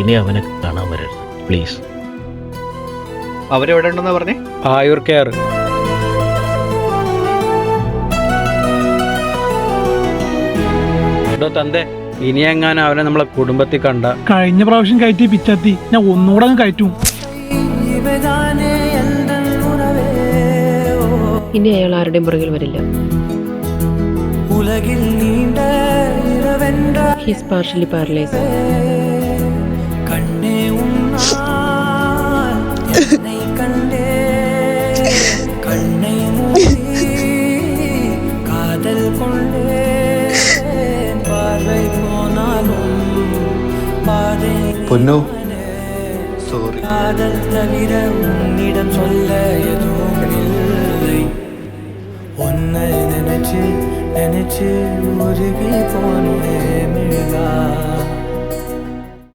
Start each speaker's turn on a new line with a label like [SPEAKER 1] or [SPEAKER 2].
[SPEAKER 1] ഇനി അവനെ കാണാൻ വരരുത് പ്ലീസ്.
[SPEAKER 2] അവരെവിടെ ഉണ്ടെന്നാ പറഞ്ഞേ?
[SPEAKER 3] ആയുർ കെയർ. തന്തേ, ഇനി എങ്ങാനും അവനെ നമ്മളെ കുടുംബത്തിൽ കണ്ട
[SPEAKER 4] കഴിഞ്ഞ പ്രാവശ്യം കയറ്റി പിച്ചത്തി ഞാൻ ഒന്നുകൂടെ അങ്ങ് കയറ്റും.
[SPEAKER 5] ഇനി അയാൾ ആരുടെയും പുറകിൽ വരില്ല. He's partially paralyzed.
[SPEAKER 6] പൊന്നു, സോറി.
[SPEAKER 7] நினைச்சு உருகி போனே மிழ்கா